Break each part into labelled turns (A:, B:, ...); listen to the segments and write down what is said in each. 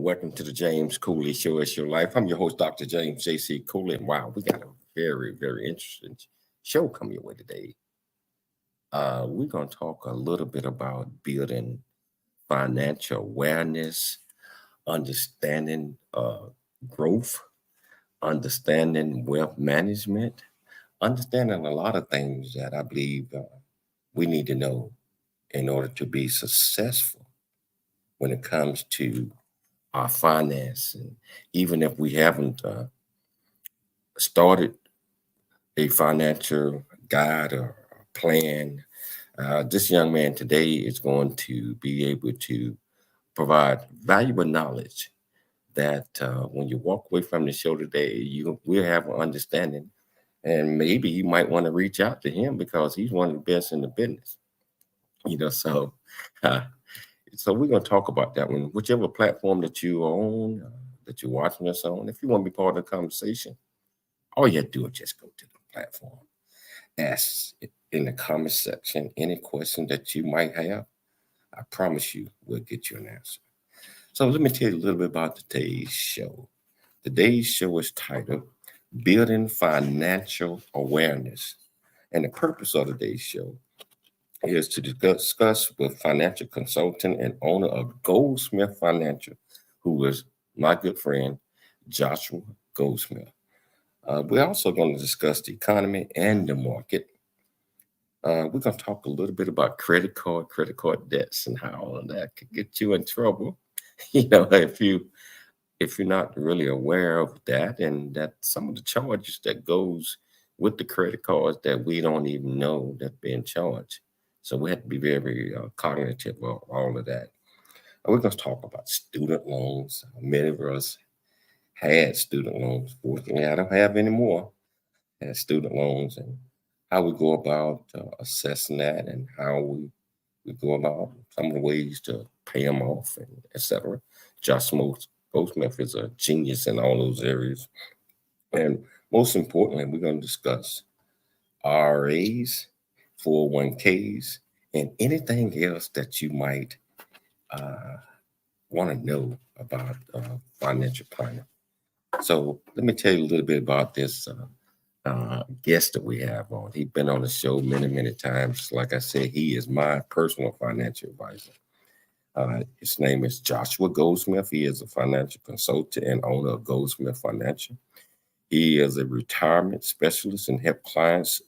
A: welcome to the James Cooley Show. It's your life. I'm your host, Dr. James J.C. Cooley. And wow, we got a very, very interesting show coming your way today. We're going to talk a little bit about building financial awareness, understanding growth, understanding wealth management, understanding a lot of things that I believe we need to know in order to be successful when it comes to our finance. And even if we haven't started a financial guide or plan, this young man today is going to be able to provide valuable knowledge that when you walk away from the show today, you will have an understanding. And maybe you might want to reach out to him because he's one of the best in the business. So uh, so we're going to talk about that one. Whichever platform that you are on, that you're watching us on, if you want to be part of the conversation, all you have to do is just go to the platform. Ask in the comment section any question that you might have. I promise you we'll get you an answer. So let me tell you a little bit about today's show. Today's show is titled Building Financial Awareness. And the purpose of today's show is to discuss with financial consultant and owner of Goldsmith Financial, who is my good friend, Joshua Goldsmith. We're also going to discuss the economy and the market. We're going to talk a little bit about credit card debts, and how all of that could get you in trouble. If you're not really aware of that, and that some of the charges that goes with the credit cards that we don't even know that being charged. So we have to be very, very cognitive of all of that. And we're going to talk about student loans. Many of us had student loans. Fortunately, I don't have any more. I had student loans, and how we go about assessing that, and how we go about some of the ways to pay them off, and etc. Josh Goldsmith is a genius in all those areas. And most importantly, we're going to discuss RAs, 401ks, and anything else that you might uh, want to know about financial planning. So let me tell you a little bit about this guest that we have on. He's been on the show many, many times. Like I said, he is my personal financial advisor. His name is Joshua Goldsmith. He is a financial consultant and owner of Goldsmith Financial. He is a retirement specialist and help clients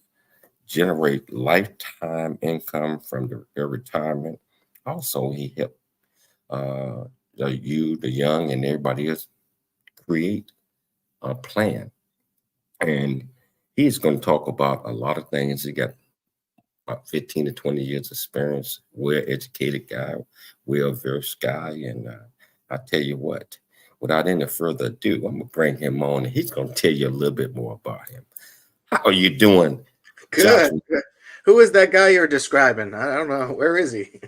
A: generate lifetime income from their retirement. Also, he helped the young, and everybody else create a plan. And he's going to talk about a lot of things. He got about 15 to 20 years experience, well-educated guy, well-versed guy. And I tell you what, without any further ado, I'm going to bring him on, and he's going to tell you a little bit more about him. How are you doing,
B: Good.
A: Joshua?
B: Who is that guy you're describing? I don't know. Where is he?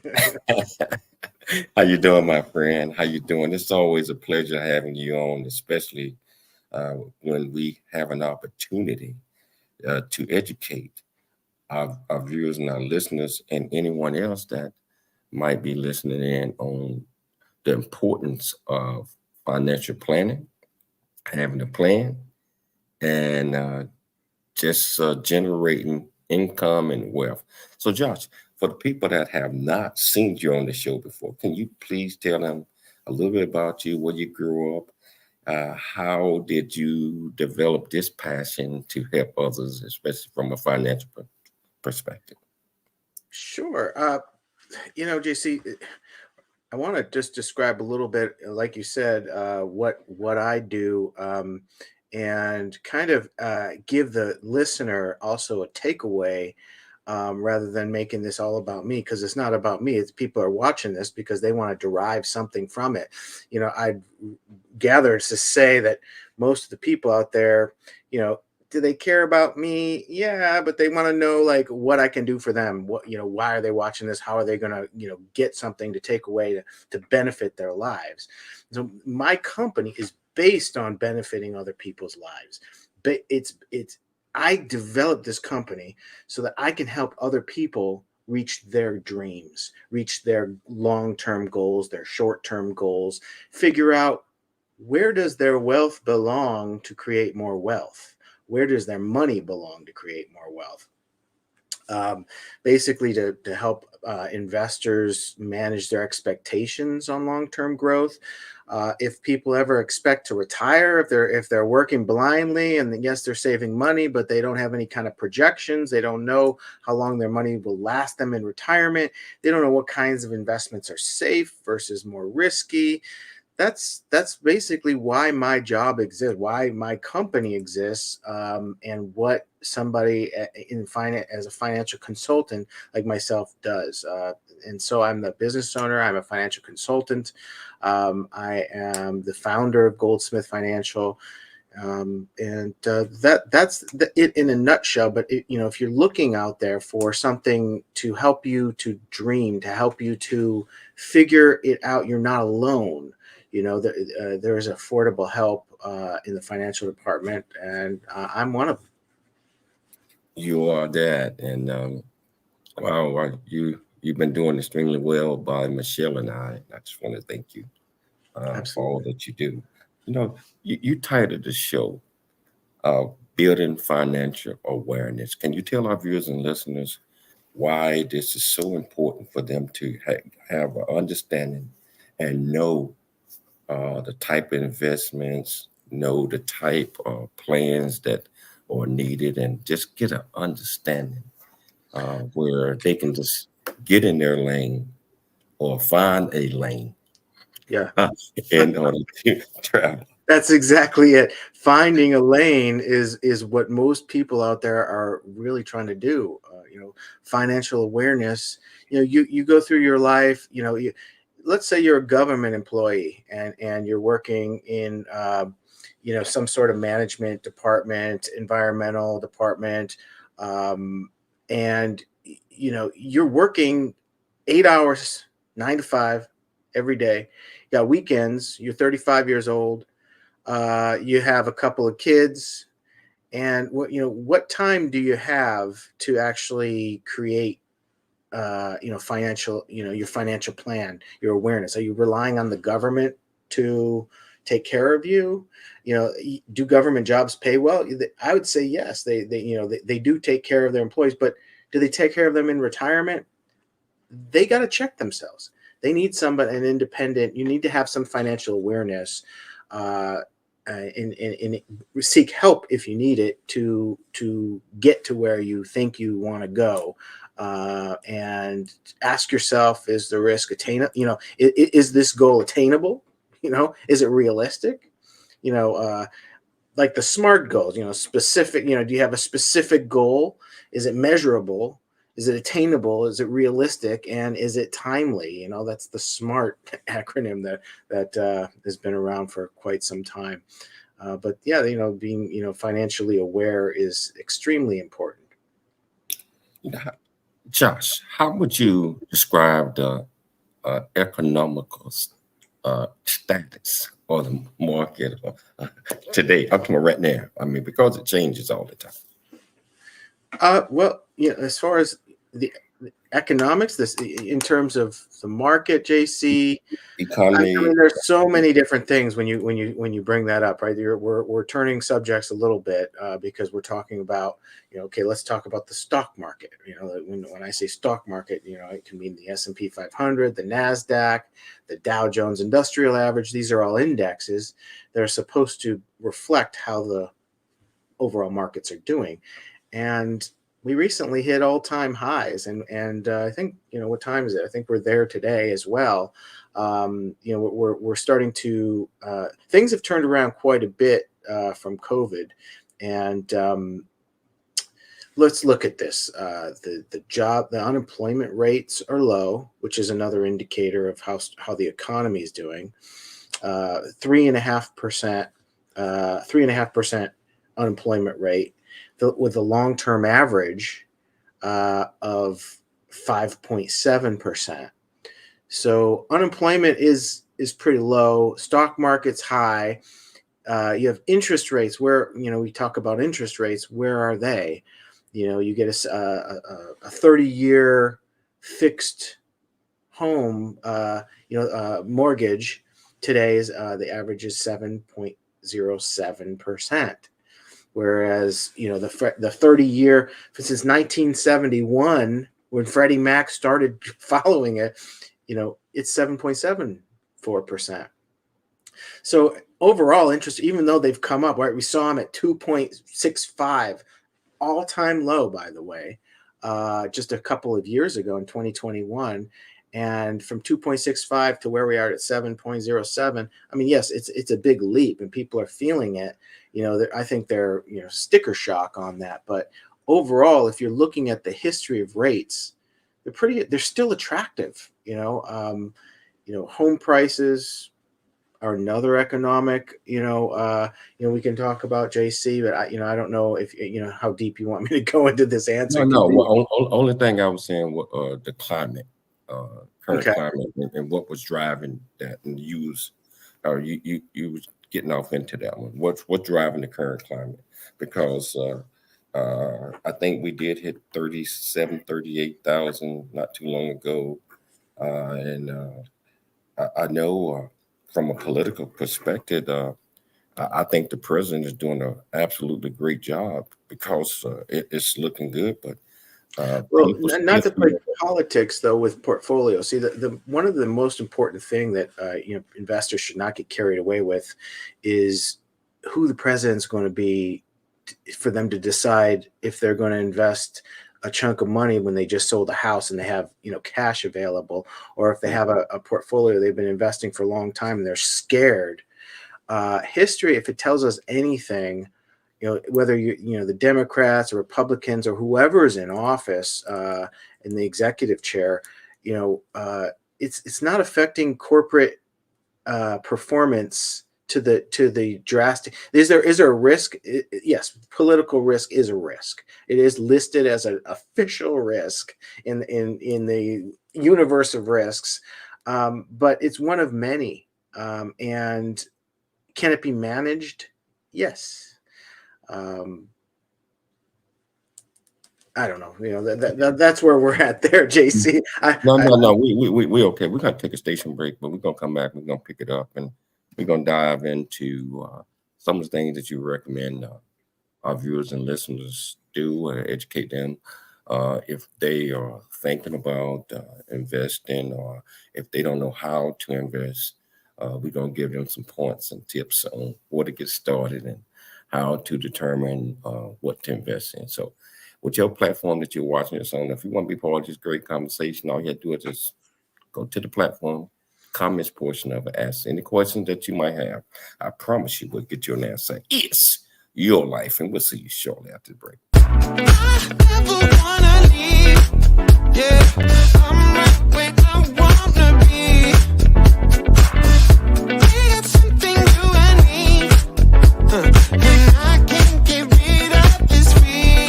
A: How you doing, my friend? How you doing? It's always a pleasure having you on, especially when we have an opportunity to educate our viewers and our listeners, and anyone else that might be listening in, on the importance of financial planning, having a plan, and just generating income and wealth. So, Josh, for the people that have not seen you on the show before, can you please tell them a little bit about you, where you grew up? How did you develop this passion to help others, especially from a financial perspective?
B: Sure. JC, I want to just describe a little bit, like you said, what I do, and kind of give the listener also a takeaway, rather than making this all about me, because it's not about me. It's people are watching this because they want to derive something from it. I gather to say that most of the people out there, do they care about me? Yeah, but they want to know like what I can do for them. Why are they watching this? How are they going to, get something to take away to benefit their lives? So my company is based on benefiting other people's lives. But I developed this company so that I can help other people reach their dreams, reach their long-term goals, their short-term goals, figure out where does their wealth belong to create more wealth? Where does their money belong to create more wealth? um, Basically to help investors manage their expectations on long-term growth. If people ever expect to retire, if they're working blindly, and yes, they're saving money, but they don't have any kind of projections, they don't know how long their money will last them in retirement, they don't know what kinds of investments are safe versus more risky. That's basically why my job exists, why my company exists, and what somebody in finance as a financial consultant like myself does. And so I'm the business owner. I'm a financial consultant. I am the founder of Goldsmith Financial, and it in a nutshell. But if you're looking out there for something to help you to dream, to help you to figure it out, you're not alone. There is affordable help in the financial department, and I'm one of them.
A: You are that, and wow, you've been doing extremely well by Michelle and I. I just want to thank you for all
B: Absolutely.
A: that you do. You know, you titled the show uh, "Building Financial Awareness." Can you tell our viewers and listeners why this is so important for them to have an understanding and know the type of investments, know the type of plans that are needed, and just get an understanding where they can just get in their lane or find a lane
B: Yeah.
A: uh, in order to travel.
B: That's exactly it. Finding a lane is what most people out there are really trying to do. Financial awareness. You go through your life. Let's say you're a government employee and you're working in some sort of management department, environmental department, um, and you're working 8 hours, 9 to 5 every day. You got weekends. You're 35 years old. You have a couple of kids, and what time do you have to actually create financial, your financial plan, your awareness? Are you relying on the government to take care of you? Do government jobs pay well? I would say yes. They do take care of their employees, but do they take care of them in retirement? They got to check themselves. They need somebody, an independent. You need to have some financial awareness, uh, and seek help if you need it to get to where you think you want to go. And ask yourself: is the risk attainable? Is this goal attainable? Is it realistic? You know, uh, like the SMART goals, specific, do you have a specific goal? Is it measurable? Is it attainable? Is it realistic? And is it timely? That's the SMART acronym that has been around for quite some time. But yeah, being, financially aware is extremely important.
A: Josh, how would you describe the economical status or the market today? I'm talking about right now. I mean, because it changes all the time.
B: Well, as far as the economics, this in terms of the market, JC, I
A: Economy,
B: mean, there's so many different things when you bring that up, right? We're turning subjects a little bit because we're talking about, okay, let's talk about the stock market. When I say stock market, it can mean the S&P 500, the Nasdaq, the Dow Jones Industrial Average. These are all indexes that are supposed to reflect how the overall markets are doing. And we recently hit all-time highs, and I think, what time is it? I think we're there today as well. We're starting to things have turned around quite a bit from COVID, and let's look at this. The unemployment rates are low, which is another indicator of how the economy is doing. 3.5%, 3.5% unemployment rate, with a long-term average of 5.7%. So unemployment is pretty low. Stock market's high. You have interest rates where, we talk about interest rates. Where are they? You get a 30-year fixed home, mortgage today is the average is 7.07%. Whereas, the 30-year since 1971, when Freddie Mac started following it, it's 7.74%. So overall interest, even though they've come up, right? We saw them at 2.65, all-time low, by the way, just a couple of years ago in 2021. And from 2.65 to where we are at 7.07, I mean, yes, it's a big leap, and people are feeling it. I think they're sticker shock on that. But overall, if you're looking at the history of rates, they're still attractive. Home prices are another economic. We can talk about, JC, but I don't know if how deep you want me to go into this answer.
A: No. Well, only thing I was saying was the climate. Current
B: Okay.
A: climate and what was driving that, and you was getting off into that one. What's driving the current climate? Because I think we did hit 38,000 not too long ago, and I know from a political perspective, I think the president is doing an absolutely great job because it's looking good, but.
B: Well, not to play politics though with portfolios. See, the one of the most important thing that investors should not get carried away with is who the president's going to be for them to decide if they're going to invest a chunk of money when they just sold a house and they have cash available, or if they have a portfolio they've been investing for a long time and they're scared. History, if it tells us anything, whether the Democrats or Republicans or whoever is in office in the executive chair, it's not affecting corporate performance to the drastic. Is there a risk? Yes, political risk is a risk. It is listed as an official risk in the universe of risks, but it's one of many. And can it be managed? Yes. I don't know. That's where we're at there, JC.
A: No. We okay. We're gonna take a station break, but we're gonna come back. We're gonna pick it up, and we're gonna dive into some of the things that you recommend our viewers and listeners do, educate them if they are thinking about investing, or if they don't know how to invest. We're gonna give them some points and tips on where to get started and how to determine what to invest in. So with your platform that you're watching this on, if you want to be part of this great conversation, all you have to do is just go to the platform, comments portion of it, ask any questions that you might have. I promise you we'll get you an answer. It's your life, and we'll see you shortly after the break.
C: I never wanna leave. Yeah, I'm right where I wanna be. It's something you and me. And I can't get rid of this feeling.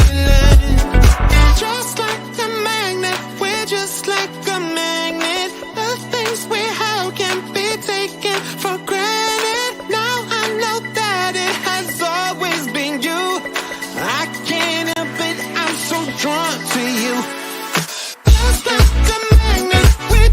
C: Just like a magnet, we're just like a magnet. The things we have can't be taken for granted. Now I know that it has always been you. I can't help it, I'm so drawn to you. Just like a magnet, we're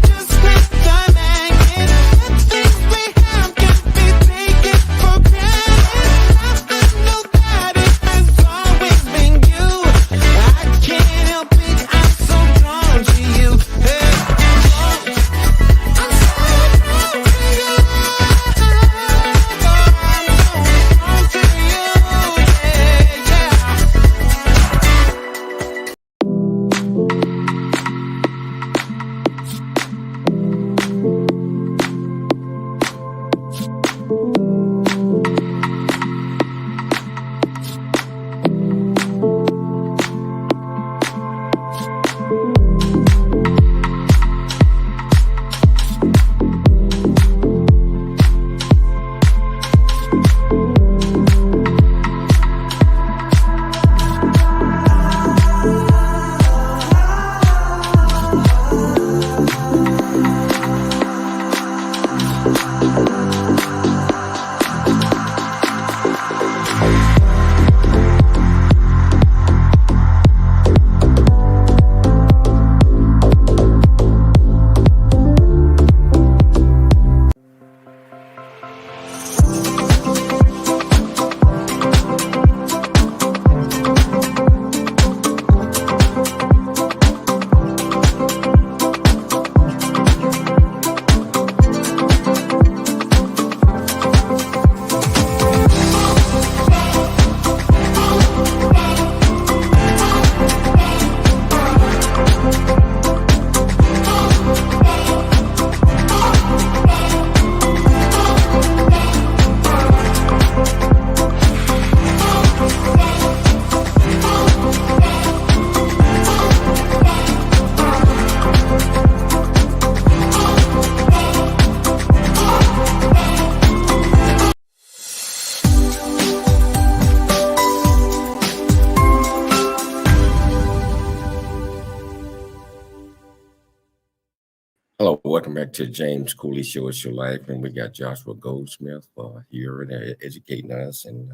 A: welcome back to James Cooley Show. It's your life, and we got Joshua Goldsmith here and educating us. And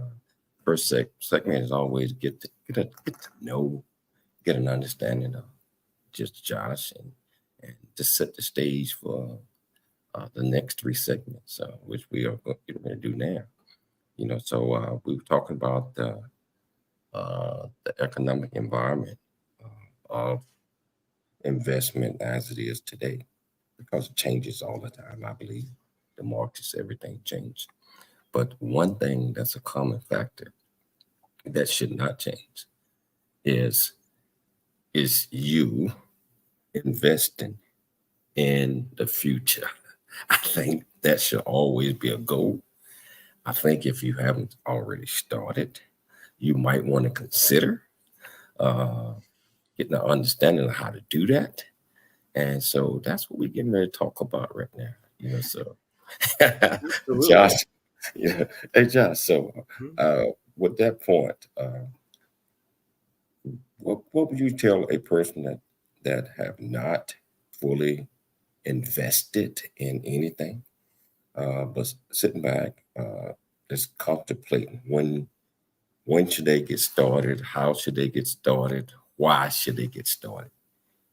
A: first segment is always get to know, get an understanding of just Josh, and to set the stage for the next three segments, which we are going to do now. So we were talking about the economic environment of investment as it is today, because it changes all the time. I believe the markets, everything changed. But one thing that's a common factor that should not change is you investing in the future. I think that should always be a goal. I think if you haven't already started, you might want to consider getting an understanding of how to do that. And so that's what we're getting ready to talk about right now. So
B: Absolutely.
A: Josh, hey Josh, so with that point, what would you tell a person that have not fully invested in anything, but sitting back, just contemplating when should they get started, how should they get started, why should they get started?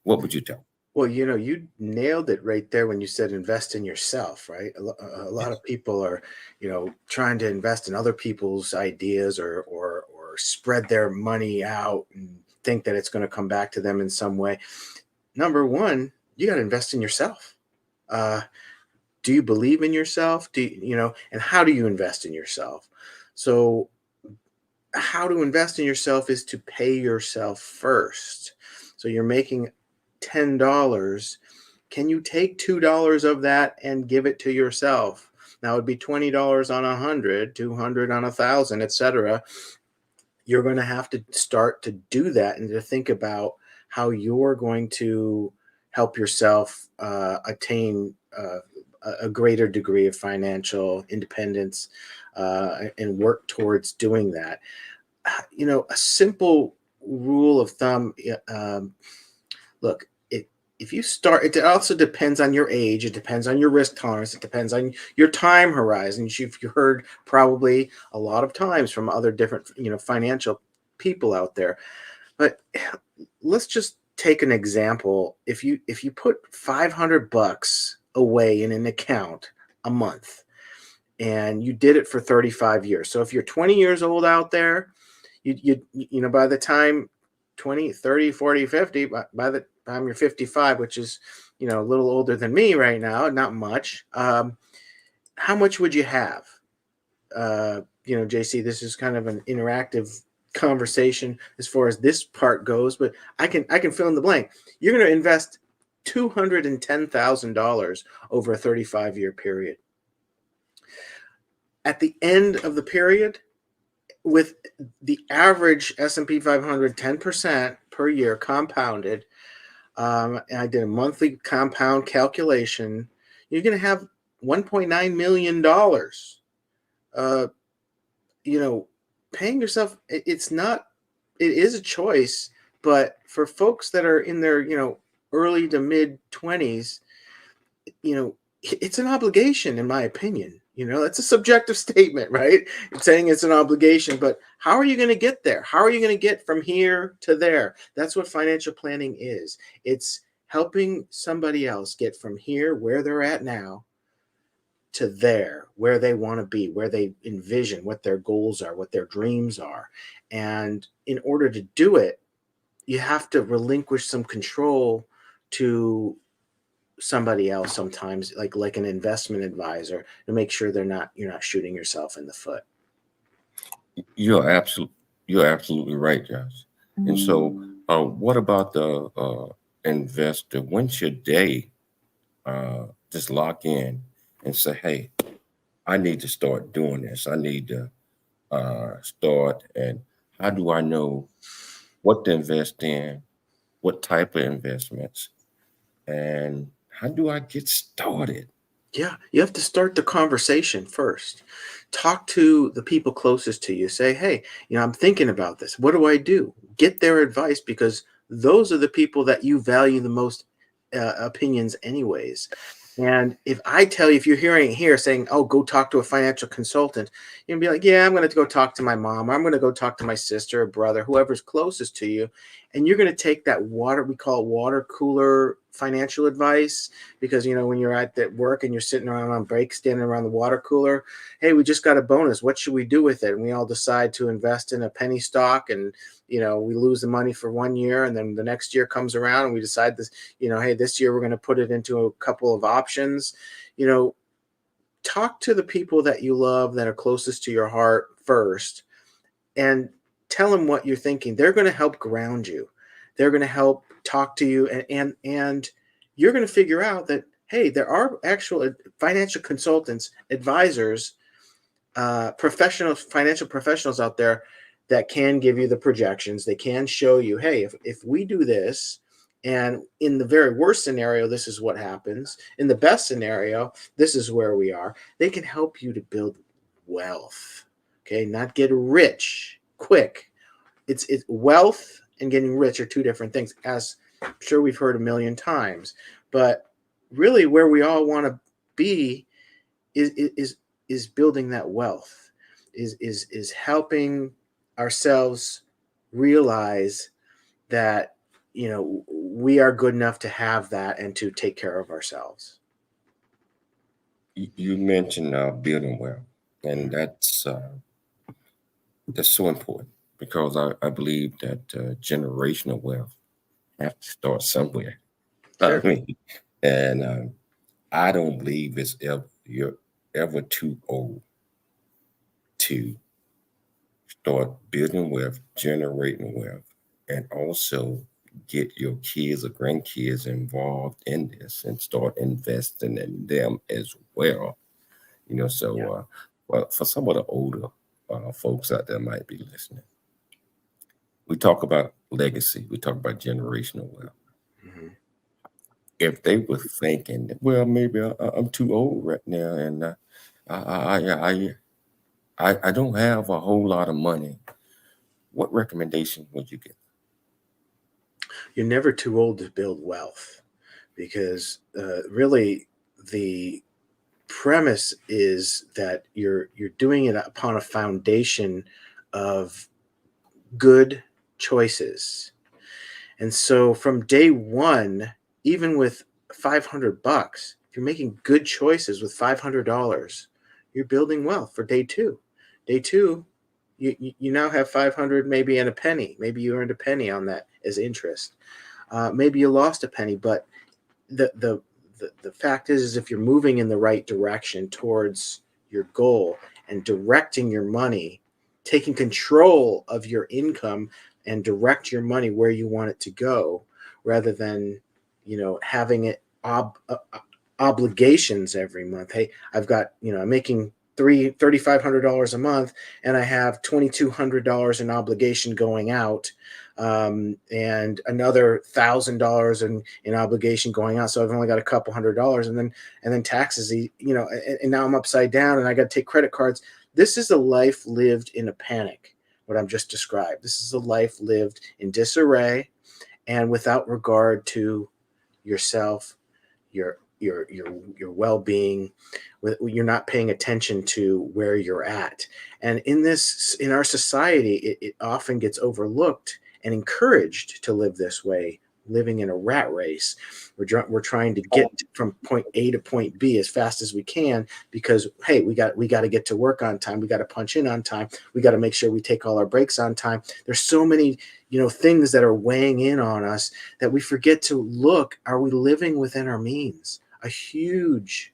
A: What would you tell?
B: Well, you nailed it right there when you said invest in yourself, right? A lot of people are, trying to invest in other people's ideas or spread their money out and think that it's going to come back to them in some way. Number one, you got to invest in yourself. Do you believe in yourself? And how do you invest in yourself? So how to invest in yourself is to pay yourself first. So you're making $10. Can you take $2 of that and give it to yourself? Now it'd be $20 on 100, 200 on 1,000, etc. You're going to have to start to do that and to think about how you're going to help yourself attain a greater degree of financial independence and work towards doing that. A simple rule of thumb, look, if you start, it also depends on your age, it depends on your risk tolerance, it depends on your time horizon. You've heard probably a lot of times from other different, financial people out there. But let's just take an example. If you put $500 away in an account a month, and you did it for 35 years. So if you're 20 years old out there, you by the time 20, 30, 40, 50, by the time you're 55, which is, a little older than me right now, not much. How much would you have? JC, this is kind of an interactive conversation as far as this part goes, but I can fill in the blank. You're going to invest $210,000 over a 35-year period. At the end of the period, with the average S&P 500 10% per year compounded, and I did a monthly compound calculation, you're going to have $1.9 million. Paying yourself, it is a choice, but for folks that are in their, early to mid 20s, it's an obligation, in my opinion. That's a subjective statement, right? It's saying it's an obligation, but how are you going to get there? How are you going to get from here to there? That's what financial planning is. It's helping somebody else get from here, where they're at now, to there, where they want to be, where they envision, what their goals are, what their dreams are. And in order to do it, you have to relinquish some control to somebody else sometimes, like an investment advisor, to make sure you're not shooting yourself in the foot.
A: You're absolutely right, Josh. And so what about the investor? When should they just lock in and say, hey, I need to start doing this. I need to start, and how do I know what to invest in, what type of investments, and how do I get started?
B: Yeah, you have to start the conversation first. Talk to the people closest to you. Say, hey, I'm thinking about this. What do I do? Get their advice, because those are the people that you value the most opinions anyways. And if I tell you, if you're hearing it here saying, "Oh, go talk to a financial consultant," you'll be like, "Yeah, I'm going to go talk to my mom. Or I'm going to go talk to my sister or brother, whoever's closest to you." And you're going to take that water, we call it water cooler financial advice, because when you're at that work and you're sitting around on break, standing around the water cooler, hey, we just got a bonus. What should we do with it? And we all decide to invest in a penny stock, and we lose the money for 1 year, and then the next year comes around and we decide this, hey, this year we're going to put it into a couple of options. you know Talk to the people that you love, that are closest to your heart first, and tell them what you're thinking. They're going to help ground you. They're going to help talk to you, and you're going to figure out that, hey, there are actual financial consultants, advisors, financial professionals out there that can give you the projections. They can show you, hey, if we do this, and in the very worst scenario, this is what happens. In the best scenario, this is where we are. They can help you to build wealth. Okay, not get rich quick. It's wealth and getting rich are two different things, as I'm sure we've heard a million times. But really, where we all want to be is building that wealth, is helping ourselves realize that we are good enough to have that and to take care of ourselves.
A: You mentioned building wealth, and that's so important, because I believe that generational wealth has to start somewhere. I
B: Sure.
A: mean, and I don't believe you're ever too old to start building wealth, generating wealth, and also get your kids or grandkids involved in this and start investing in them as well. So
B: Yeah.
A: well, for some of the older folks out there might be listening, we talk about legacy, we talk about generational wealth.
B: Mhm.
A: If they were thinking, well, maybe I'm too old right now, and I, I I I don't have a whole lot of money, what recommendation would you give?
B: You're never too old to build wealth, because really the premise is that you're doing it upon a foundation of good choices. And so from day one, even with 500 bucks, if you're making good choices with $500, you're building wealth for day two. Day two, you now have 500, maybe, and a penny. Maybe you earned a penny on that as interest. Maybe you lost a penny, but the fact is if you're moving in the right direction towards your goal and directing your money, taking control of your income and direct your money where you want it to go, rather than having it obligations every month. Hey, I've got, I'm making $3,500 a month, and I have $2,200 in obligation going out, and another $1,000 in obligation going out. So I've only got a couple $100, and then taxes. And now I'm upside down, and I got to take credit cards. This is a life lived in a panic. What I'm just described. This is a life lived in disarray and without regard to yourself, your well-being. You're not paying attention to where you're at. And in our society, it often gets overlooked and encouraged to live this way, living in a rat race. We're trying to get from point A to point B as fast as we can, because hey, we got to get to work on time. We got to punch in on time. We got to make sure we take all our breaks on time. There's so many things that are weighing in on us that we forget to look. Are we living within our means? A huge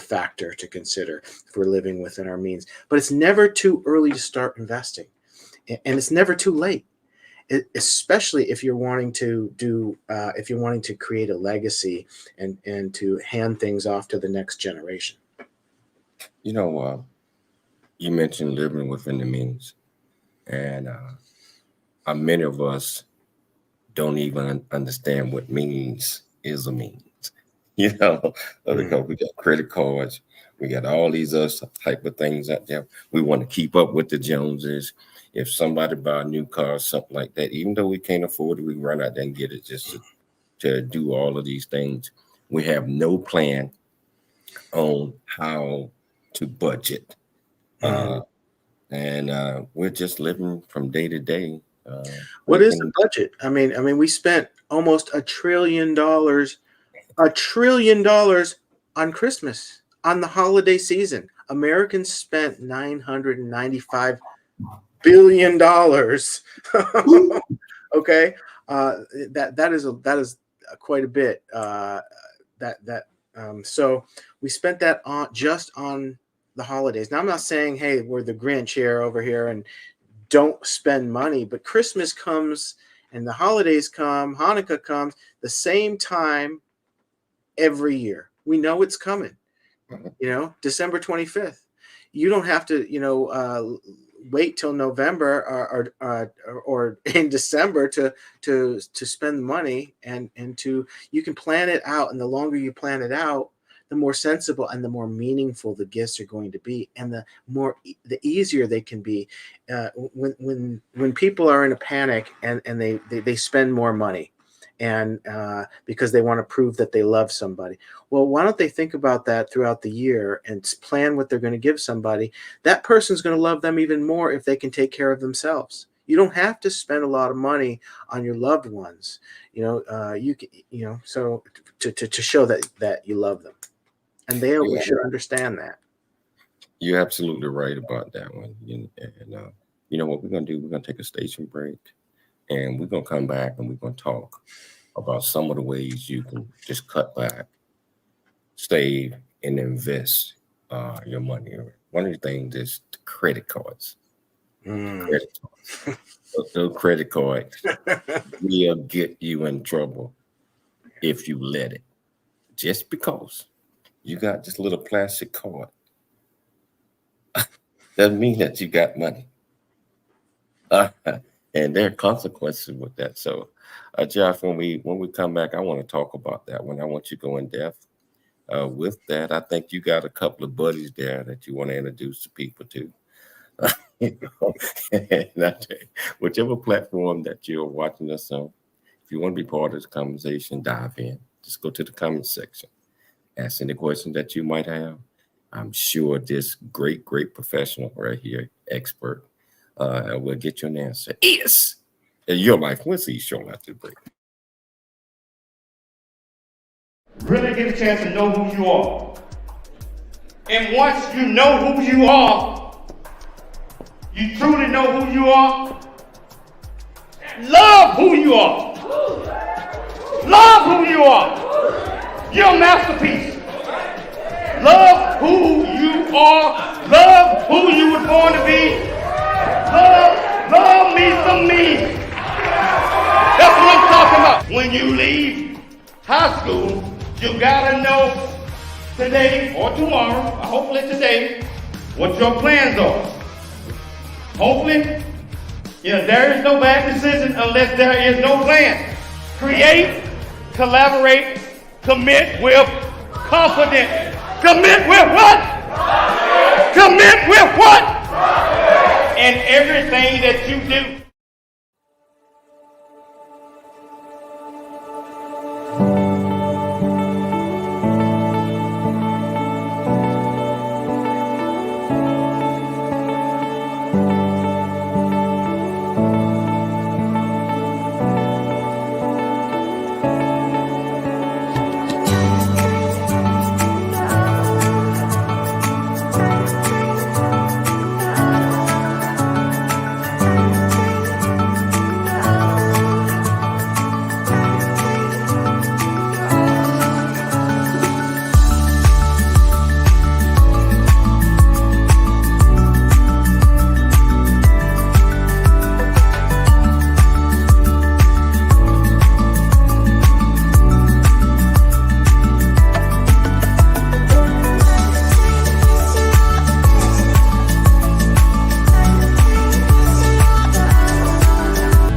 B: factor to consider if we're living within our means. But it's never too early to start investing, and it's never too late. Especially if you're wanting to create a legacy and to hand things off to the next generation.
A: You mentioned living within the means, and many of us don't even understand what means is a means. Because we got credit cards, we got all these other type of things out there. We want to keep up with the Joneses. If somebody buy a new car or something like that, even though we can't afford it, we run out there and get it just to do all of these things. We have no plan on how to budget. And we're just living from day to day.
B: What is the budget? I mean, we spent almost $1 trillion on Christmas, on the holiday season. Americans spent $995 billion. Okay, that is quite a bit. So we spent that on just on the holidays. Now I'm not saying, hey, we're the Grinch here over here and don't spend money, but Christmas comes and the holidays come, Hanukkah comes the same time every year. We know it's coming. December 25th. You don't have to, wait till November or in December to spend money and you can plan it out. And the longer you plan it out, the more sensible and the more meaningful the gifts are going to be, and the easier they can be. When people are in a panic and they spend more money, and because they want to prove that they love somebody. Well, why don't they think about that throughout the year and plan what they're going to give somebody? That person's going to love them even more if they can take care of themselves. You don't have to spend a lot of money on your loved ones, you can, so to show that you love them, and they should understand that.
A: You're absolutely right about that one. And you know what we're going to do? We're going to take a station break. And we're going to come back and we're going to talk about some of the ways you can just cut back, save, and invest your money. One of the things is the credit cards. Credit cards. Those credit cards will get you in trouble if you let it. Just because you got this little plastic card doesn't mean that you got money. And there are consequences with that. So, Jeff, when we come back, I want to talk about that one. I want you to go in depth with that. I think you got a couple of buddies there that you want to introduce to people to. Whichever platform that you're watching us on, if you want to be part of this conversation, dive in. Just go to the comment section. Ask any questions that you might have. I'm sure this great professional right here, expert, we'll get you an answer. Yes. In your life, we'll see you shortly after the break.
D: Really get a chance to know who you are. And once you know who you are, you truly know who you are, love who you are. Love who you are. You're a masterpiece. Love who you are. Love who you were born to be. Love me some me. That's what I'm talking about. When you leave high school, you gotta know today or tomorrow, or hopefully today, what your plans are. Hopefully, there is no bad decision unless there is no plan. Create, collaborate, commit with confidence. Commit with what? Commit with what? And everything that you do.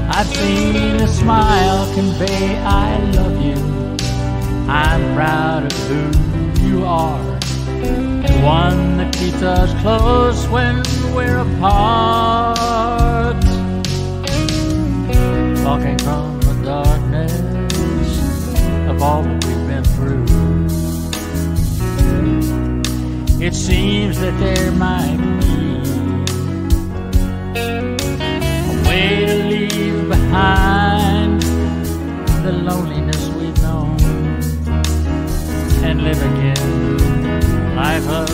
E: I've seen a smile convey I love you. I'm proud of who you are, and one that keeps us close when we're apart. Talking from the darkness of all that we've been through, it seems that there might be a way to leave behind the loneliness we've known and live again life of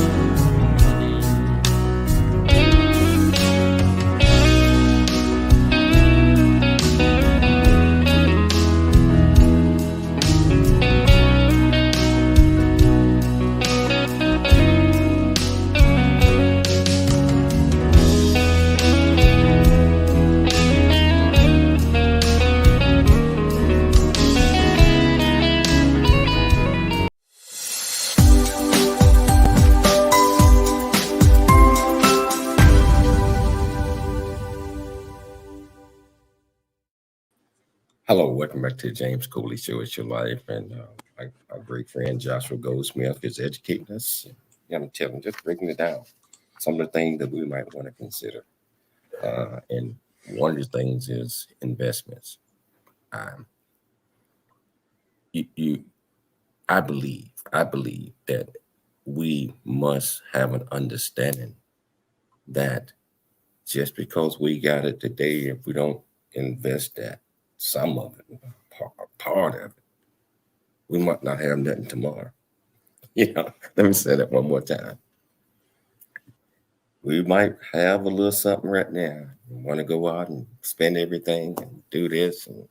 A: Hello, welcome back to the James Cooley Show. It's your life, and our great friend Joshua Goldsmith is educating us. I'm telling, just breaking it down. Some of the things that we might want to consider, and one of the things is investments. I believe that we must have an understanding that just because we got it today, if we don't invest that, some of it, part of it, we might not have nothing tomorrow. Let me say that one more time. We might have a little something right now. We want to go out and spend everything and do this, and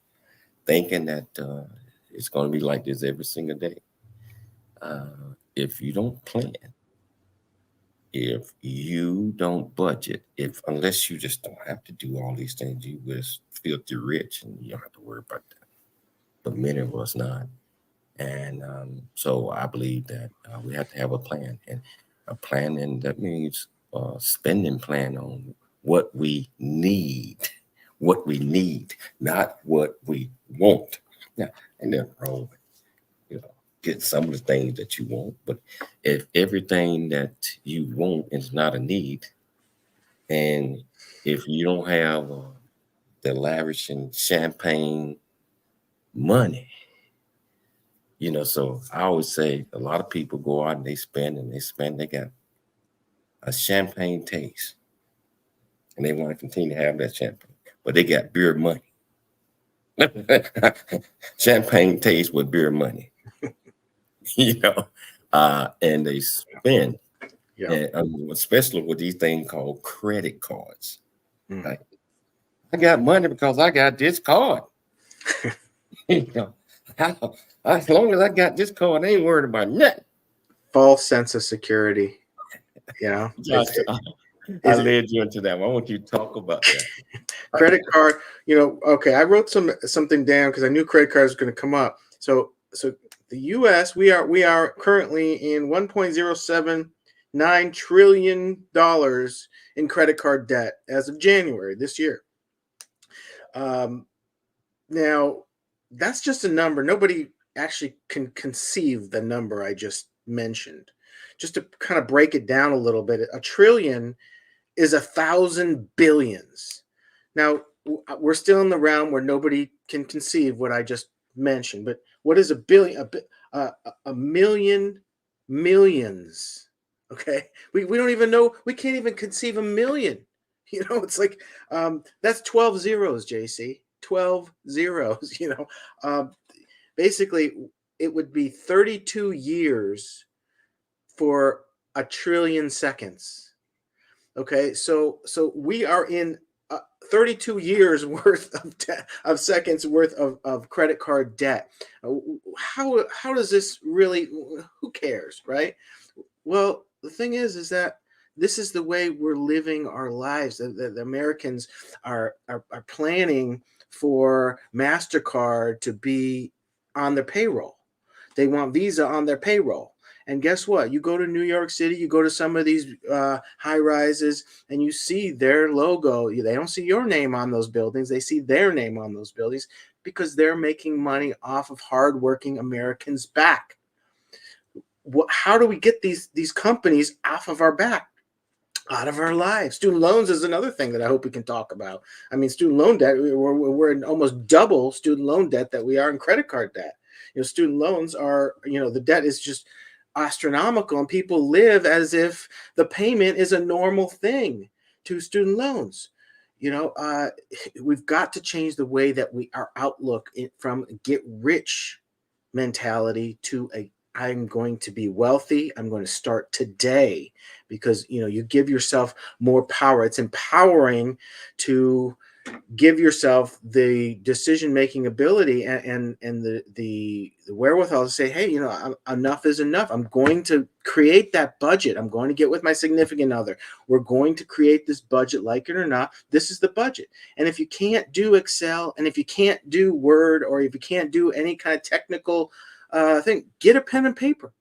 A: thinking that it's going to be like this every single day. If you don't plan, if you don't budget, unless you just don't have to do all these things, you just filthy rich and you don't have to worry about that. But many of us not. And so I believe that we have to have a plan, and a plan, and that means spending plan on what we need, not what we want. Now, and then wrong, get some of the things that you want, but if everything that you want is not a need, and if you don't have the lavish and champagne money, so I always say a lot of people go out and they spend, they got a champagne taste, and they want to continue to have that champagne, but they got beer money. Champagne taste with beer money. And they spend, and especially with these things called credit cards. Like, I got money because I got this card. As long as I got this card, I ain't worried about nothing.
B: False sense of security.
A: Josh, I led you into that one. I want you to talk about that.
B: Credit card, okay, I wrote something down because I knew credit cards was going to come up. So the U.S., we are currently in $1.079 trillion in credit card debt as of January this year. Now, that's just a number. Nobody actually can conceive the number I just mentioned. Just to kind of break it down a little bit, a trillion is 1,000 billions. Now, we're still in the realm where nobody can conceive what I just mentioned, but what is a billion? A million millions. Okay, we don't even know. We can't even conceive a million. It's like that's 12 zeros, JC. 12 zeros. Basically, it would be 32 years for a trillion seconds. Okay, so we are in 32 years worth of seconds worth of credit card debt. How does this really? Who cares, right? Well, the thing is that this is the way we're living our lives. The Americans are planning for MasterCard to be on their payroll. They want Visa on their payroll. And guess what? You go to New York City, you go to some of these high rises, and you see their logo. They don't see your name on those buildings. They see their name on those buildings because they're making money off of hardworking Americans' back. How do we get these companies off of our back, out of our lives? Student loans is another thing that I hope we can talk about. I mean, student loan debt, we're in almost double student loan debt that we are in credit card debt. Student loans are, the debt is just astronomical, and people live as if the payment is a normal thing to student loans. We've got to change the way that our outlook from get rich mentality to a I'm going to be wealthy. I'm going to start today, because you give yourself more power. It's empowering to give yourself the decision-making ability and the wherewithal to say, hey, enough is enough. I'm going to create that budget. I'm going to get with my significant other. We're going to create this budget, like it or not. This is the budget. And if you can't do Excel, and if you can't do Word, or if you can't do any kind of technical thing, get a pen and paper,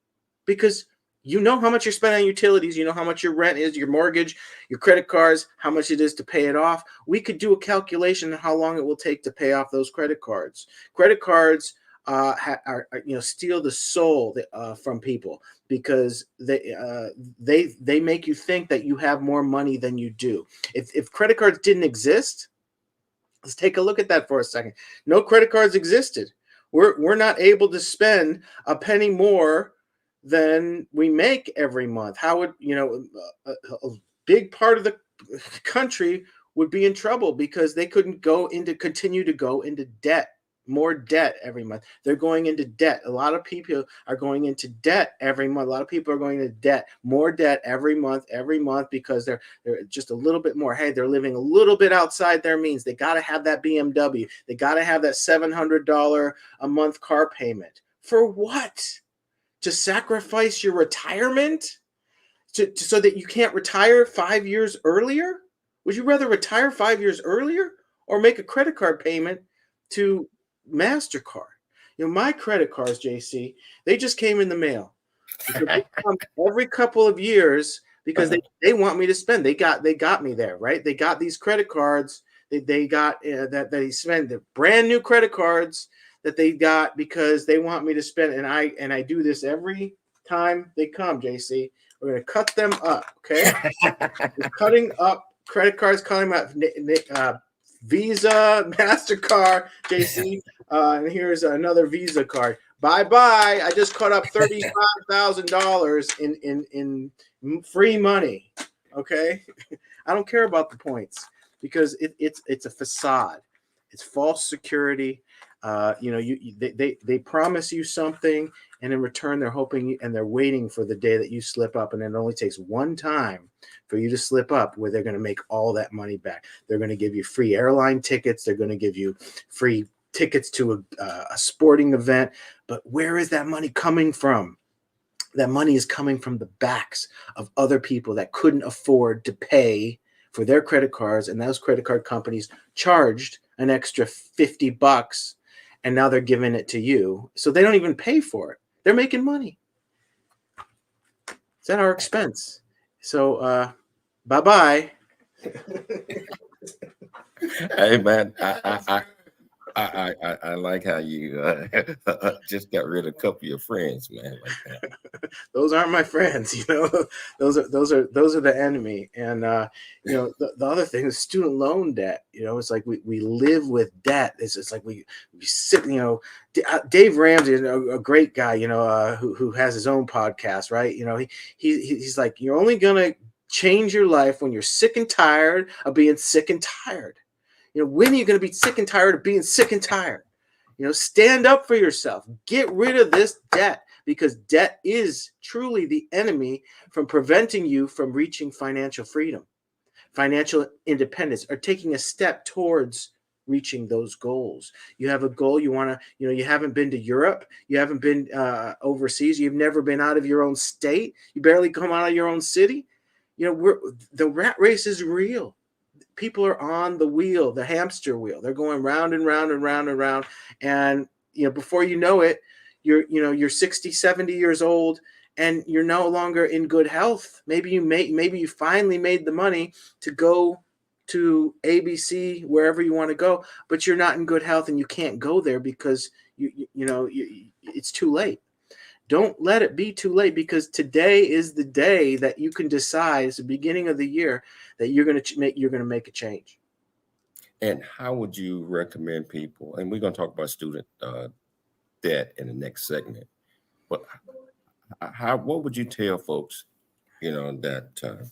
B: because you know how much you're spending on utilities. You know how much your rent is, your mortgage, your credit cards, how much it is to pay it off. We could do a calculation on how long it will take to pay off those credit cards. Credit cards steal the soul from people, because they make you think that you have more money than you do. If credit cards didn't exist, let's take a look at that for a second. No credit cards existed. We're not able to spend a penny more than we make every month. How would a big part of the country would be in trouble, because they couldn't continue to go into debt, more debt every month. They're going into debt. A lot of people are going into debt every month. A lot of people are going into debt, more debt every month, because they're just a little bit more. Hey, they're living a little bit outside their means. They got to have that BMW. They got to have that $700 a month car payment. For what? To sacrifice your retirement so that you can't retire 5 years earlier? Would you rather retire 5 years earlier, or make a credit card payment to MasterCard? My credit cards, JC, they just came in the mail. They come every couple of years, because they want me to spend. They got me there, right? They got these credit cards. They got that they spend the brand new credit cards that they got, because they want me to spend. And I do this every time they come, JC. We're going to cut them up, okay? We're cutting up credit cards, cutting up Visa, MasterCard, JC. And here's another Visa card. Bye-bye. I just cut up $35,000 in free money, okay? I don't care about the points, because it's a facade. It's false security. They promise you something, and in return they're hoping and they're waiting for the day that you slip up, and it only takes one time for you to slip up where they're going to make all that money back. They're going to give you free airline tickets. They're going to give you free tickets to a sporting event. But where is that money coming from? That money is coming from the backs of other people that couldn't afford to pay for their credit cards, and those credit card companies charged an extra $50, and now they're giving it to you. So they don't even pay for it. They're making money. It's at our expense. So bye-bye.
A: Hey man, I like how you just got rid of a couple of your friends, man. Like that.
B: Those aren't my friends, Those are the enemy. And the other thing is student loan debt. It's like we live with debt. It's like we sit. Dave Ramsey is a great guy. Who has his own podcast, right? He's like, you're only gonna change your life when you're sick and tired of being sick and tired. When are you going to be sick and tired of being sick and tired? Stand up for yourself. Get rid of this debt, because debt is truly the enemy from preventing you from reaching financial freedom, financial independence, or taking a step towards reaching those goals. You have a goal. You want to, you haven't been to Europe. You haven't been overseas. You've never been out of your own state. You barely come out of your own city. The rat race is real. People are on the wheel, the hamster wheel. They're going round and round and round and round. And, before you know it, you're 60, 70 years old, and you're no longer in good health. Maybe you finally made the money to go to ABC, wherever you want to go, but you're not in good health, and you can't go there because it's too late. Don't let it be too late, because today is the day that you can decide. It's the beginning of the year that you're going to make a change.
A: And how would you recommend people? And we're going to talk about student debt in the next segment. But what would you tell folks, that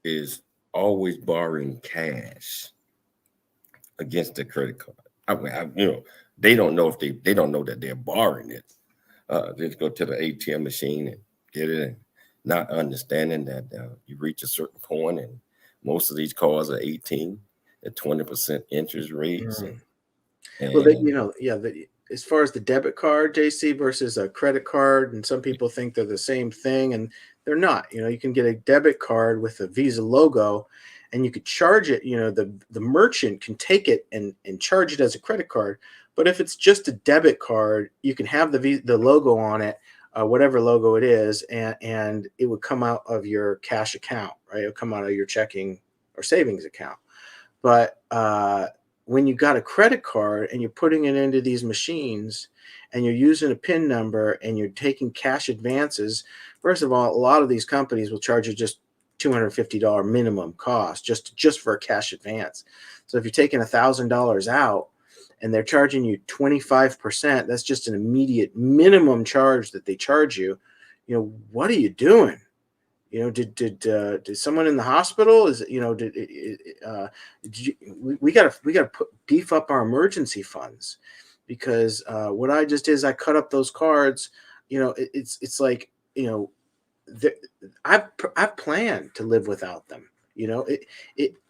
A: is always borrowing cash against the credit card? They don't know if they don't know that they're borrowing it. Just go to the ATM machine and get it, and not understanding that you reach a certain point, and most of these cards are 18 at 20% interest rates.
B: Well, as far as the debit card, JC, versus a credit card, and some people think they're the same thing, and they're not. You can get a debit card with a Visa logo, and you could charge it. The merchant can take it and charge it as a credit card. But if it's just a debit card, you can have the logo on it, whatever logo it is, and it would come out of your cash account, right? It would come out of your checking or savings account. But when you got a credit card and you're putting it into these machines and you're using a PIN number and you're taking cash advances, first of all, a lot of these companies will charge you just $250 minimum cost just for a cash advance. So if you're taking $1,000 out and they're charging you 25%, that's just an immediate minimum charge that they charge you. What are you doing? Did someone in the hospital? We gotta beef up our emergency funds, because what I just did is I cut up those cards. It's like, I've planned to live without them.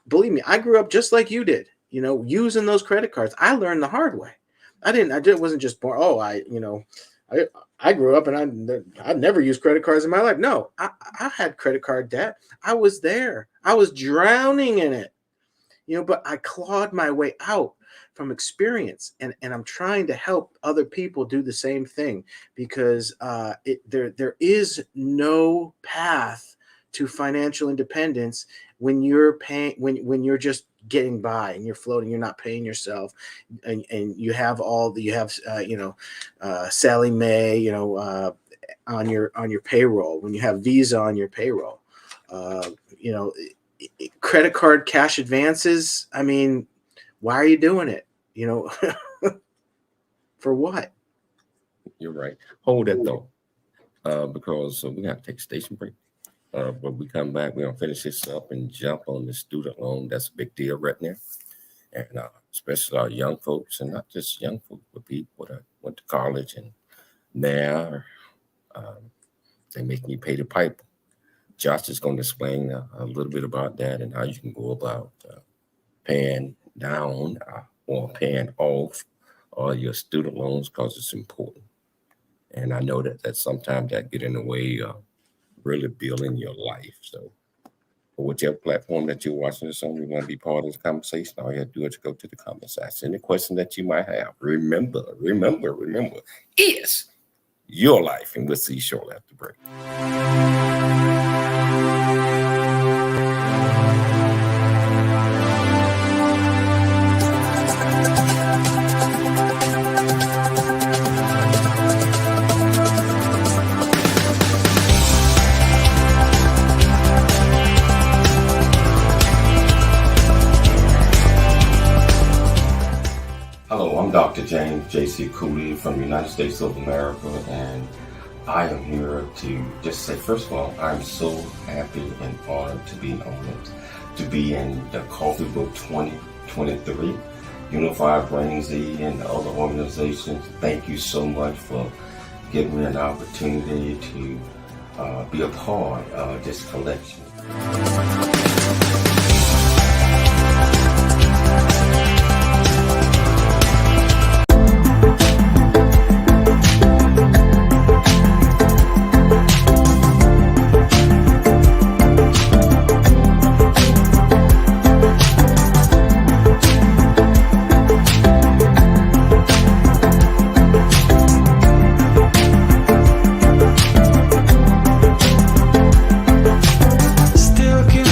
B: Believe me, I grew up just like you did. Using those credit cards. I learned the hard way. I wasn't just born. I grew up and I'd never used credit cards in my life. No, I had credit card debt. I was there. I was drowning in it, but I clawed my way out from experience, and I'm trying to help other people do the same thing, because there is no path to financial independence when you're paying, when you're just getting by and you're floating, you're not paying yourself, and you have Sally Mae, on your payroll, when you have Visa on your payroll, credit card cash advances. I mean, why are you doing it? For what?
A: You're right. Hold that though, because we got to take a station break. When we come back, we're going to finish this up and jump on the student loan. That's a big deal right now. And especially our young folks, and not just young folks, but people that went to college and now they're making you pay the piper. Josh is going to explain a little bit about that and how you can go about paying down or paying off all your student loans, because it's important. And I know that sometimes that get in the way of really building your life. So for whichever platform that you're watching this on, you want to be part of this conversation, all you have to do is go to the comment section. Any question that you might have, remember, it's your life. And we'll see you shortly after the break. Hello, I'm Dr. James 𝐂𝐎𝐍𝐶 from the United States of America, and I am here to just say, first of all, I'm so happy and honored to be honored to be in the Coffee Book 2023, Unified Brain Z and the other organizations. Thank you so much for giving me an opportunity to be a part of this collection.
C: Still can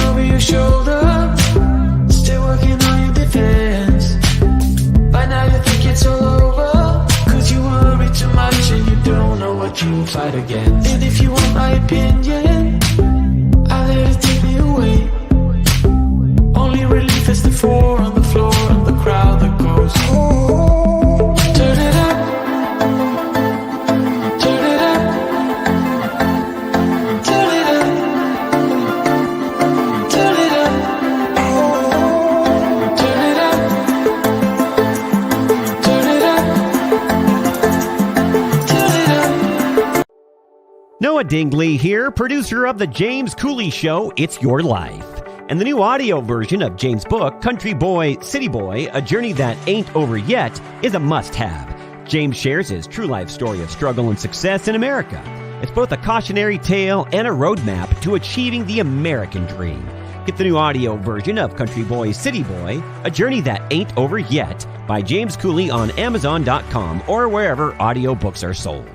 F: Noah Dingley here, producer of The James Cooley Show, It's Your Life. And the new audio version of James' book, Country Boy, City Boy, A Journey That Ain't Over Yet, is a must-have. James shares his true life story of struggle and success in America. It's both a cautionary tale and a roadmap to achieving the American dream. Get the new audio version of Country Boy, City Boy, A Journey That Ain't Over Yet by James Cooley on Amazon.com or wherever audiobooks are sold.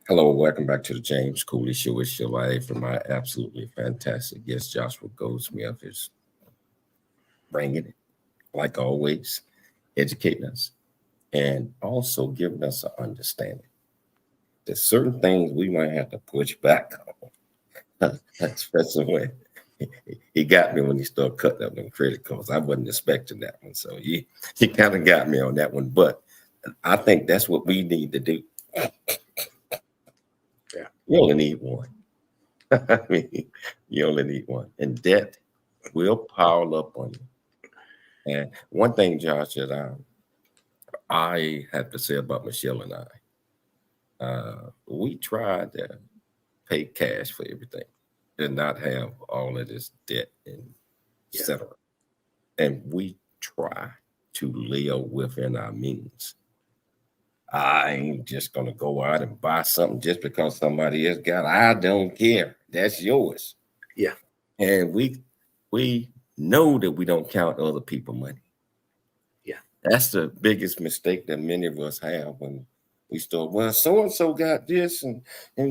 A: Hello, welcome back to the James Cooley Show. It's Your Life, and my absolutely fantastic guest, Joshua Goldsmith, is bringing it, like always, educating us, and also giving us an understanding. There's certain things we might have to push back on. Especially when he got me when he started cutting up them credit cards. I wasn't expecting that one, so he kind of got me on that one. But I think that's what we need to do.
B: Yeah.
A: You only need one. I mean, you only need one. And debt will pile up on you. And one thing, Josh, that I have to say about Michelle and I, we tried to pay cash for everything and not have all of this debt and et cetera. And we try to live within our means. I ain't just gonna go out and buy something just because somebody else got it. I don't care. That's yours.
B: Yeah.
A: And we know that we don't count other people's money.
B: Yeah.
A: That's the biggest mistake that many of us have when we start, well, so-and-so got this and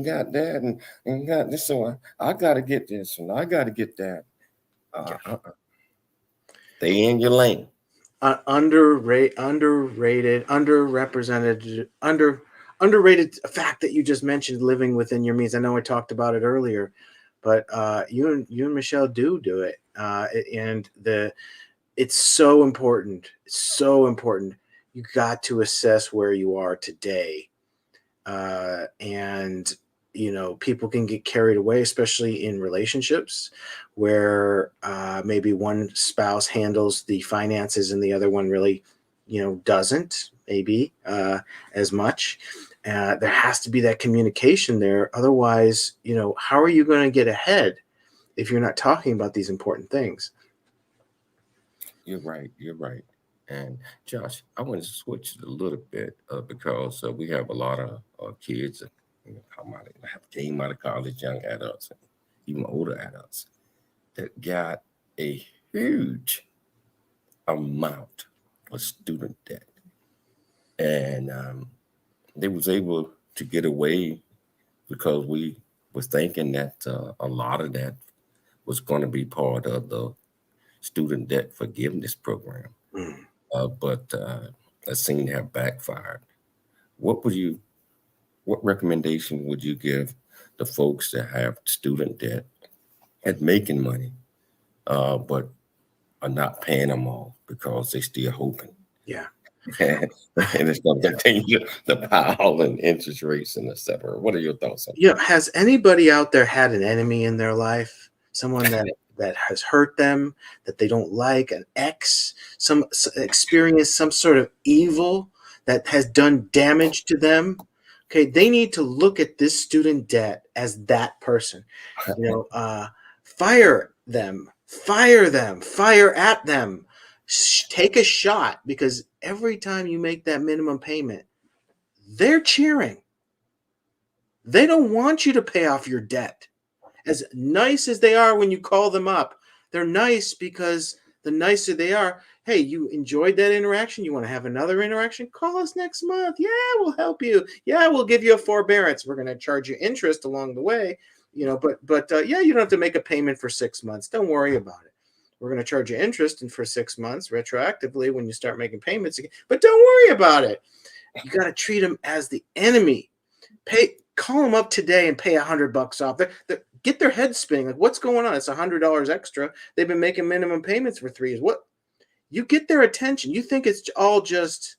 A: got that and got this. So I gotta get this and I gotta get that. Stay in your lane.
B: Underrated fact that you just mentioned, living within your means. I know I talked about it earlier, but you and Michelle do it, and it's so important. It's so important. You got to assess where you are today, and people can get carried away, especially in relationships where maybe one spouse handles the finances and the other one really, doesn't maybe as much. There has to be that communication there. Otherwise, how are you going to get ahead if you're not talking about these important things?
A: You're right. And Josh, I want to switch it a little bit because we have a lot of kids that came out of college, young adults, and even older adults that got a huge amount of student debt. And they was able to get away because we was thinking that a lot of that was going to be part of the student debt forgiveness program. But that seemed to have backfired. What recommendation would you give the folks that have student debt and making money, but are not paying them off because they still hoping?
B: Yeah.
A: And it's going to continue to pile in interest rates and et cetera. What are your thoughts on
B: that? Has anybody out there had an enemy in their life? Someone that has hurt them, that they don't like, an ex, some experience some sort of evil that has done damage to them? Okay, they need to look at this student debt as that person. Fire them, fire at them. Take a shot, because every time you make that minimum payment, they're cheering. They don't want you to pay off your debt. As nice as they are when you call them up, they're nice because the nicer they are, hey, you enjoyed that interaction? You want to have another interaction? Call us next month. Yeah, we'll help you. Yeah, we'll give you a forbearance. We're going to charge you interest along the way, but yeah, you don't have to make a payment for 6 months. Don't worry about it. We're going to charge you interest for 6 months retroactively when you start making payments again. But don't worry about it. You got to treat them as the enemy. Call them up today and pay $100 off. Get their heads spinning. Like, what's going on? It's $100 extra. They've been making minimum payments for 3 years. What? You get their attention. You think it's all just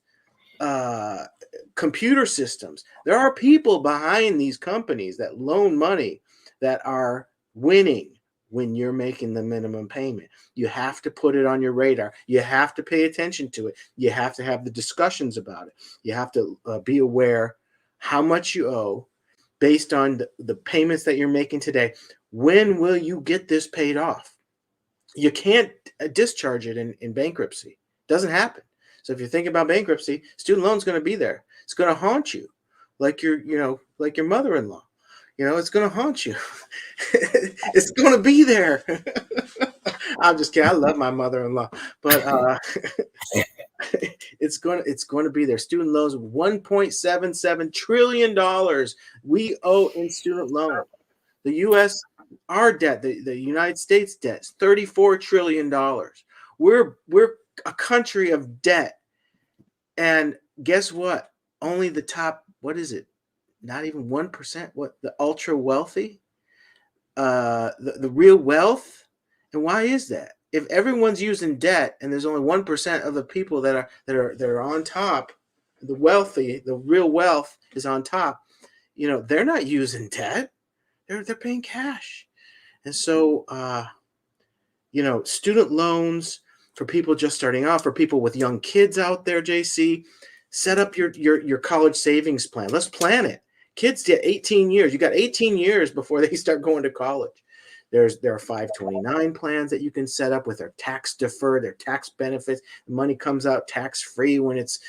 B: computer systems. There are people behind these companies that loan money that are winning when you're making the minimum payment. You have to put it on your radar. You have to pay attention to it. You have to have the discussions about it. You have to be aware how much you owe based on the payments that you're making today. When will you get this paid off? You can't discharge it in bankruptcy. It doesn't happen. So if you think about bankruptcy, student loan's going to be there. It's going to haunt you like like your mother-in-law. It's going to haunt you. It's going to be there. I'm just kidding. I love my mother-in-law, but it's going to be there. Student loans, $1.77 trillion we owe in student loan. The U.S., our debt, the United States debt, is $34 trillion. We're a country of debt, and guess what? Only the top. What is it? Not even 1%. What, the ultra wealthy, the real wealth. And why is that? If everyone's using debt and there's only 1% of the people that are on top, the wealthy, the real wealth is on top, they're not using debt. They're paying cash. And so student loans for people just starting off, for people with young kids out there, JC, set up your college savings plan. Let's plan it. Kids get 18 years. You got 18 years before they start going to college. There are 529 plans that you can set up with their tax deferred, their tax benefits. The money comes out tax free when it's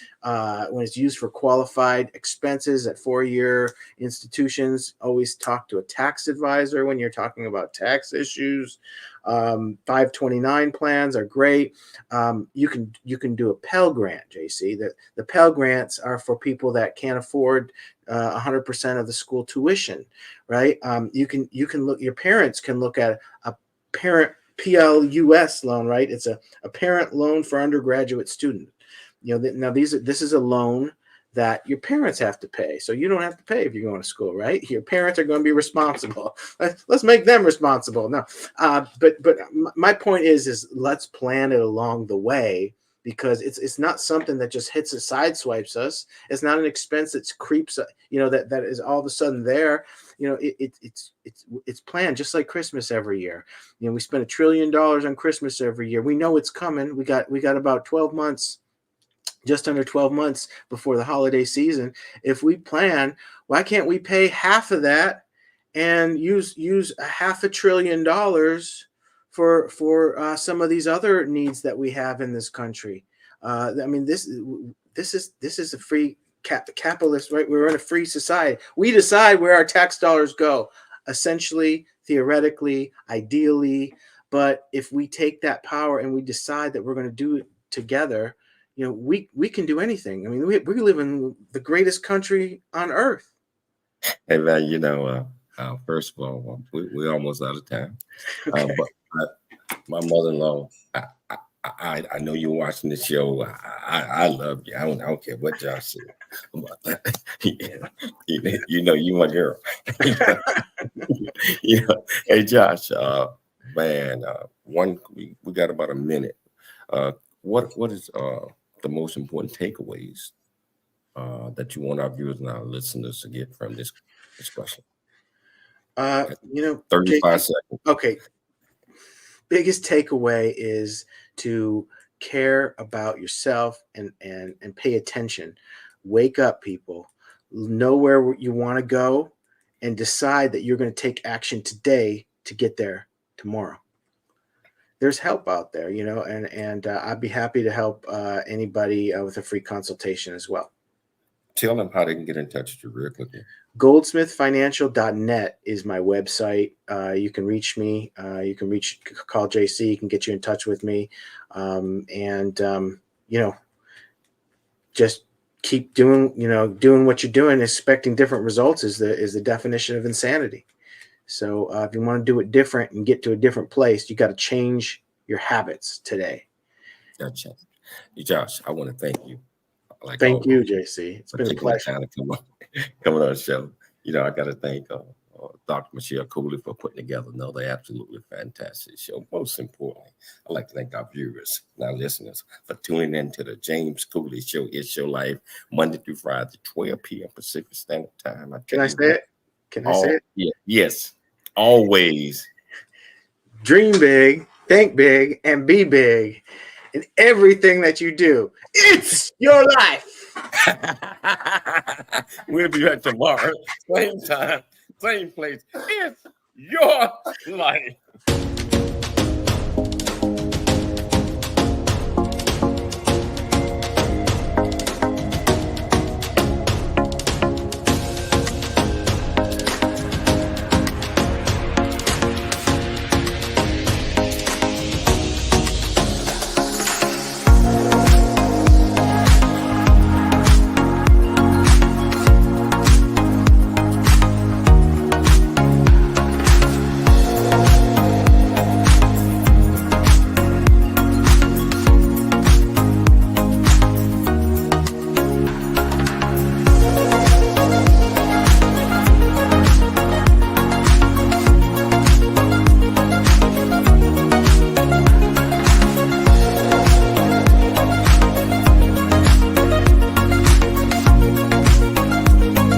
B: used for qualified expenses at 4-year institutions. Always talk to a tax advisor when you're talking about tax issues. 529 plans are great. You can do a Pell Grant, JC. The Pell Grants are for people that can't afford 100% of the school tuition, right? You can look. Your parents can look at a parent PLUS loan, right? It's a parent loan for undergraduate student. Now this is a loan that your parents have to pay. So you don't have to pay if you're going to school, right? Your parents are going to be responsible. Let's make them responsible. No, but my point is let's plan it along the way, because it's not something that just hits us, sideswipes us. It's not an expense that creeps, that is all of a sudden there. It's planned just like Christmas every year. We spend $1 trillion on Christmas every year. We know it's coming. We got about 12 months. Just under 12 months before the holiday season. If we plan, why can't we pay half of that and use $500 billion for some of these other needs that we have in this country? This is a free capitalist, right? We're in a free society. We decide where our tax dollars go, essentially, theoretically, ideally. But if we take that power and we decide that we're going to do it together, we can do anything. We live in the greatest country on earth.
A: Hey man, first of all, we're almost out of time. But my mother-in-law, I know you're watching the show. I love you. I don't care what Josh said. You my girl. Hey Josh, man, we got about a minute. What is the most important takeaways that you want our viewers and our listeners to get from this discussion? 35 seconds.
B: Okay. Biggest takeaway is to care about yourself and pay attention. Wake up, people. Know where you want to go and decide that you're going to take action today to get there tomorrow. There's help out there, and I'd be happy to help anybody with a free consultation as well.
A: Tell them how they can get in touch with you real quickly.
B: Goldsmithfinancial.net is my website. You can reach me. You can call JC. You can get you in touch with me. Just keep doing what you're doing. Expecting different results is the definition of insanity. So if you want to do it different and get to a different place, you got to change your habits today.
A: Gotcha. Josh, I want to thank you.
B: Thank you, JC. It's been a pleasure.
A: Coming on the show. I got to thank Dr. Michelle Cooley for putting together another absolutely fantastic show. Most importantly, I'd like to thank our viewers and our listeners for tuning in to the James Cooley Show. It's Your Life, Monday through Friday, 12 p.m. Pacific Standard Time.
B: Can I say it? Can I say it?
A: Yeah, yes, always.
B: dream big, think big, and be big in everything that you do. It's your life.
A: We'll be back tomorrow, same time, same place. It's your life.